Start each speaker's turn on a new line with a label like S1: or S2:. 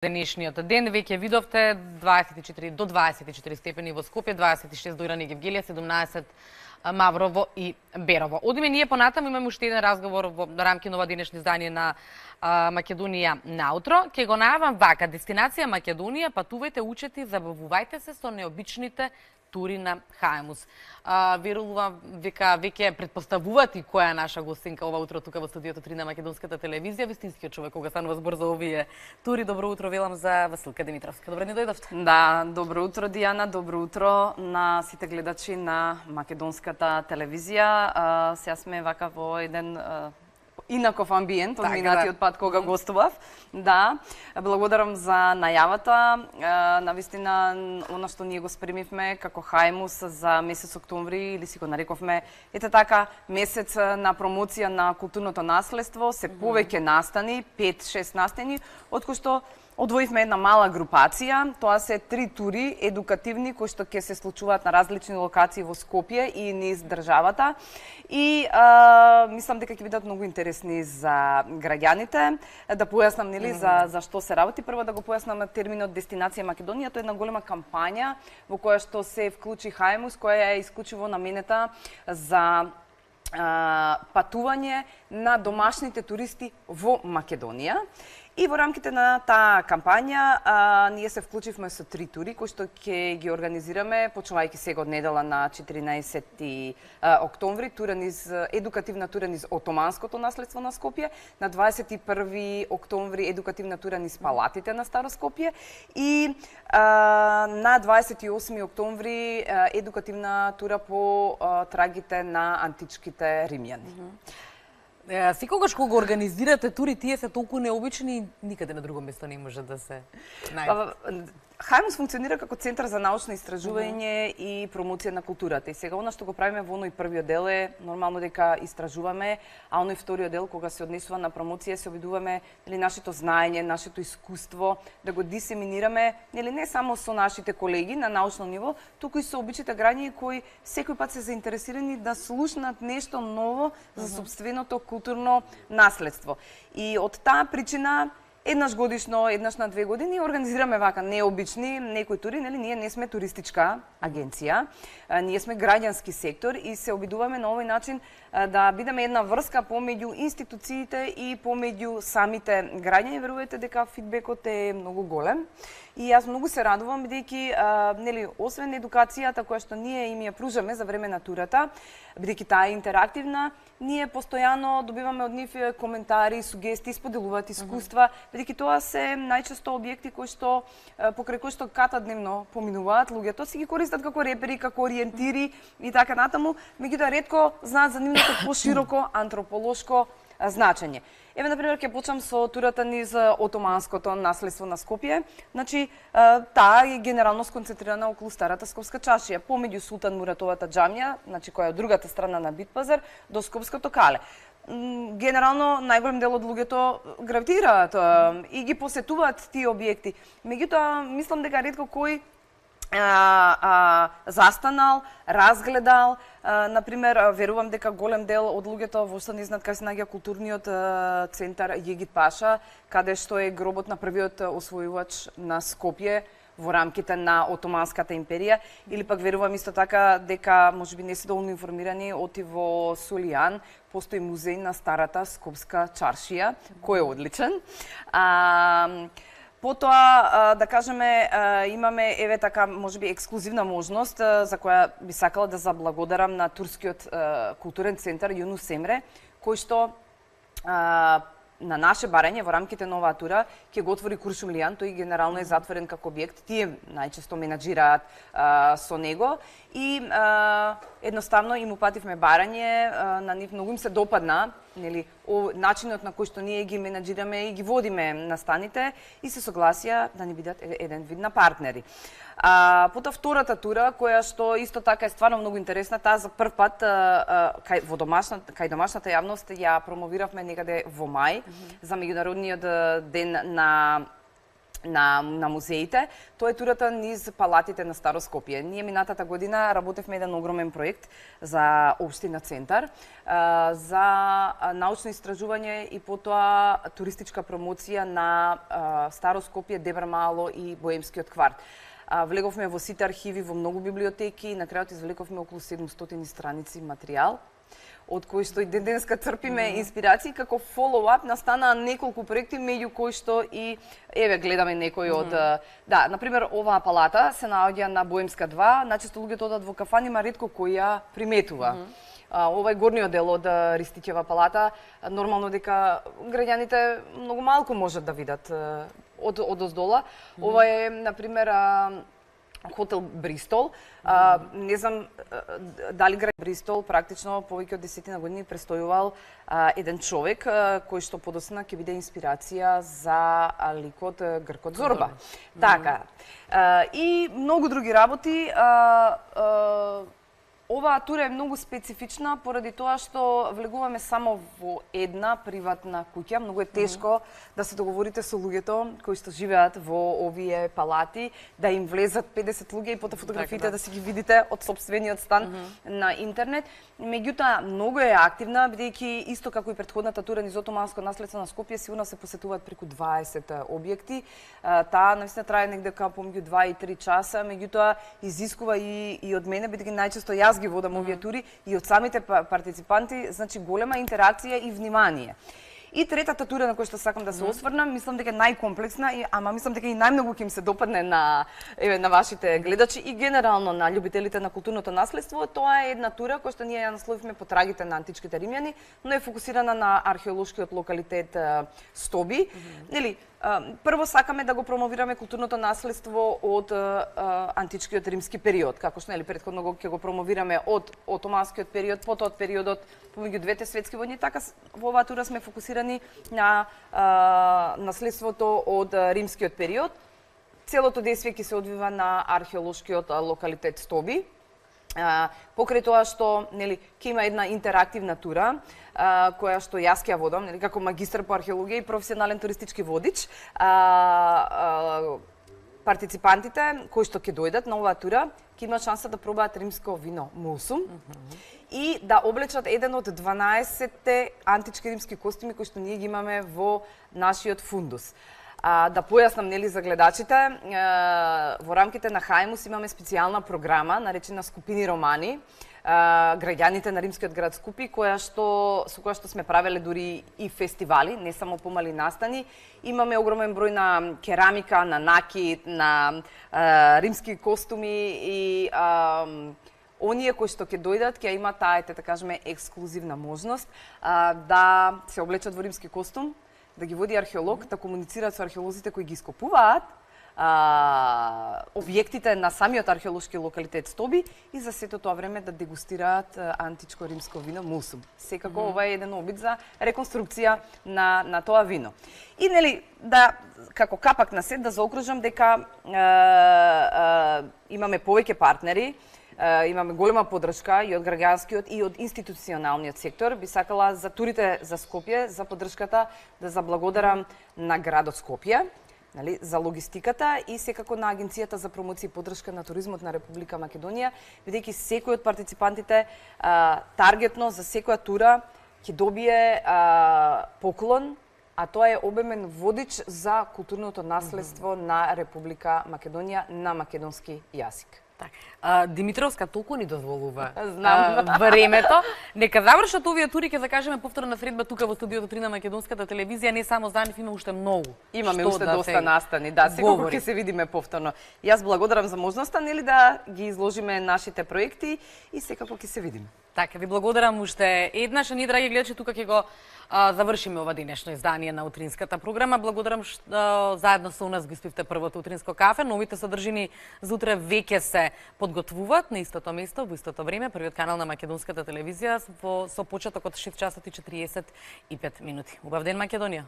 S1: Денешниот ден веќе видовте 24 до 24 степени во Скопје, 26 до Иран и Гевгелија, 17 Маврово и Берово. Одиме ние понатаму, имаме уште еден разговор во рамки на ова денешно издание на Македонија наутро. Ке го најавам вака: дестинација Македонија, патувајте, учете, забавувајте се со необичните тури на Хаемус. Верувам дека веќе претпоставувате која е наша гостинка ова утро тука во студиото 3 на Македонската телевизија. Вистинскиот човек кога станува збор за овие тури. Добро утро, велам за Василка Димитровска. Добро ни дојдовте.
S2: Да, добро утро, Дијана, добро утро на сите гледачи на Македонската телевизија. Сега сме вака во еден инаков амбиент од минатиот пат кога гостував. Да, благодарам за најавата. Навистина, она што ние го спремивме како Хаемус за месец октомври, или си го нарековме, ете така, месец на промоција на културното наследство, се повеќе настани, 5-6 настани, од кои што одвоивме една мала групација. Тоа се 3 тури едукативни кои што ќе се случуваат на различни локации во Скопје и низ државата. И мислам дека ќе бидат многу интересни за граѓаните. Да појаснам нели за што се работи. Прво да го појаснам терминот дестинација Македонија. Тоа е една голема кампања во која што се вклучи Хаемус, која е исклучиво наменета за патување на домашните туристи во Македонија. И во рамките на таа кампања ние се вклучивме со 3 тури кои што ќе ги организираме почнувајќи сега од недела на 14 октомври, едукативна тура низ отоманското наследство на Скопје, на 21 октомври едукативна тура низ палатите на Старо Скопје и на 28 октомври едукативна тура по трагите на античките римјани.
S1: Секогаш кога организирате тури, тие се толку необични, никаде на друго место не може да се најде.
S2: Хаемус функционира како центар за научно истражување и промоција на културата. И сега она што го правиме во оној првиот дел е нормално дека истражуваме, а оној вториот дел кога се однесува на промоција се обидуваме нашето знаење, нашето искуство да го дисеминираме не само со нашите колеги на научно ниво, туку и со обичните граѓани кои секој пат се заинтересирани да слушнат нешто ново за сопственото културно наследство. И од таа причина еднаш годишно, еднаш на 2 години организираме вака необични некои тури, ние не сме туристичка агенција, ние сме граѓански сектор и се обидуваме на овој начин да бидеме една врска помеѓу институциите и помеѓу самите граѓани. Верувајте дека фидбекот е многу голем. И јас многу се радувам бидејќи освен едукацијата која што ние им ја пружаме за време на турата, бидејќи таа е интерактивна, ние постојано добиваме од нив коментари, сугестии, споделуваат искуства, бидејќи тоа се најчесто објекти кои што покрај кои што катадневно поминуваат луѓето, си ги користат како репери, како ориентири и така натаму, меѓутоа ретко знаат за нивното пошироко антрополошко значење. Еве, например, ќе почнам со турата низ отоманското наследство на Скопје. Значи, таа е генерално сконцентрирана околу старата скопска чашија, помеѓу Султан Муратовата џамија, значи која е од другата страна на Битпазар, до Скопското кале. Генерално најголем дел од луѓето гравитираат и ги посетуваат тие објекти. Меѓутоа, мислам дека ретко кој застанал, разгледал, например, верувам дека голем дел од луѓето воопшто не знаат кај се наоѓа културниот центар Јегит Паша, каде што е гробот на првиот освојувач на Скопје во рамките на Отоманската империја, или пак верувам исто така дека можеби не се доволно информирани, оти во Сулијан постои музеј на старата скопска чаршија, кој е одличен. Потоа, да кажеме, имаме еве така можеби ексклузивна можност за која би сакала да заблагодарам на турскиот културен центар Юнус Емре, кој што на наше барање во рамките на оваа тура ќе го отвори Куршумлијан, тој генерално е затворен како објект. Тие најчесто менаџираат со него и едноставно им упативме барање, на нив многу им се допадна, начинот на кој што ние ги менаџираме и ги водиме настаните и се согласија да ни бидат еден вид на партнери. Потоа втората тура, која што исто така е стварно многу интересна, таа за прв пат кај домашната јавност ја промовиравме некаде во мај за меѓународниот ден на на музеите, тоа е турата низ палатите на Старо Скопје. Ние минатата година работевме еден огромен проект за општина Центар, за научно истражување и потоа туристичка промоција на Старо Скопје, Дебар Мало и Боемскиот кварт. Влеговме во сите архиви, во многу библиотеки и на крајот извлековме околу 700 страници материјал, од кои што и денеска црпиме инспирации, како фоллоуап настанаа неколку проекти, меѓу кои што и еве гледаме некои од да, на пример оваа палата се наоѓа на Боемска 2, начесто луѓето одат во кафани, ма ретко кој ја приметува. Ова е горниот дел од Ристичева палата, нормално дека граѓаните многу малку можат да видат од оздола. Ова е, на пример, хотел Бристол. Не знам дали граѓаните Бристол практично повеќе од 10 години престојувал еден човек кој што подосна ќе биде инспирација за ликот Гркот Зорба. Така. И многу други работи. Оваа тура е многу специфична поради тоа што влегуваме само во една приватна куќа. Многу е тешко да се договорите со луѓето кои што живеат во овие палати, да им влезат 50 луѓе и потоа фотографиите да си ги видите од сопствениот стан на интернет. Меѓутоа, многу е активна, бидејќи исто како и претходната тура низ отоманско наследство на Скопје, сигурно се посетуваат преку 20 објекти. Таа наистина трае негде помеѓу 2 и 3 часа, меѓутоа изискува и од мене, бидејќи најчесто јас ги водам овие тури и од самите партиципанти, значи голема интеракција и внимание. И третата тура на која што сакам да се осврнам, мислам дека е најкомплексна, ама мислам дека и најмногу ќе им се допадне на вашите гледачи и генерално на љубителите на културното наследство. Тоа е една тура која што ние ја насловивме по трагите на античките римјани, но е фокусирана на археолошкиот локалитет Стоби. Нели, прво сакаме да го промовираме културното наследство од античкиот римски период, како што нели претходно ќе го промовираме од отоманскиот период, потоа од периодот помеѓу двете светски војни, така во оваа тура сме фокусирани на наследството од римскиот период. Целото действие ќе се одвива на археолошкиот локалитет Стоби. Покрај тоа што нели ќе има една интерактивна тура која што јас ќе ја водам, нели како магистар по археологија и професионален туристички водич. Партиципантите кои што ќе дојдат на оваа тура ќе имаат шанса да пробаат римско вино Мусум и да облечат еден од 12 антички римски костюми кои што ние ги имаме во нашиот фундус. Да појаснам нели за гледачите, во рамките на Хајмус имаме специјална програма наречена Скупини романи, граѓаните на римскиот град Скупи, со која што сме правеле дури и фестивали, не само помали настани. Имаме огромен број на керамика, на накит, на римски костуми и оние кои што ќе дојдат ќе имаат таа, да кажеме, ексклузивна можност да се облечат во римски костум, да ги води археолог, да комуницираат со археолозите кои ги ископуваат објектите на самиот археолошки локалитет Стоби и за сето тоа време да дегустираат античко римско вино Мусум. Секако ова е еден обид за реконструкција на тоа вино. И нели да како капак на сет да заокружам дека имаме повеќе партнери. Имаме голема поддршка и од граѓанскиот и од институционалниот сектор. Би сакала за турите за Скопје, за поддршката да заблагодарам на градот Скопје, нели, за логистиката и секако на Агенцијата за промоција и поддршка на туризмот на Република Македонија, бидејќи секој од партиципантите таргетно за секоја тура ќе добие поклон, а тоа е обемен водич за културното наследство на Република Македонија на македонски јазик.
S1: Димитровска толку ни дозволува
S2: Знам.
S1: времето. Нека завршат овие тури, ќе закажеме повторна средба тука во студиото 3 на Македонската телевизија, не само за нив, има уште многу.
S2: Имаме уште доста настани, да, секако ќе се видиме повторно. Јас благодарам за можноста, нели, да ги изложиме нашите проекти и секако ќе се видиме.
S1: Така, ви благодарам уште еднаш, а ние, драги гледачи, тука ќе го завршиме ова денешно издание на утринската програма. Благодарам што заедно со нас го испивте првото утринско кафе. Новите содржини за утре веќе се подготвуваат на истото место, во истото време, првиот канал на Македонската телевизија со почеток од 6 часот и 45 минути. Убав ден, Македонија!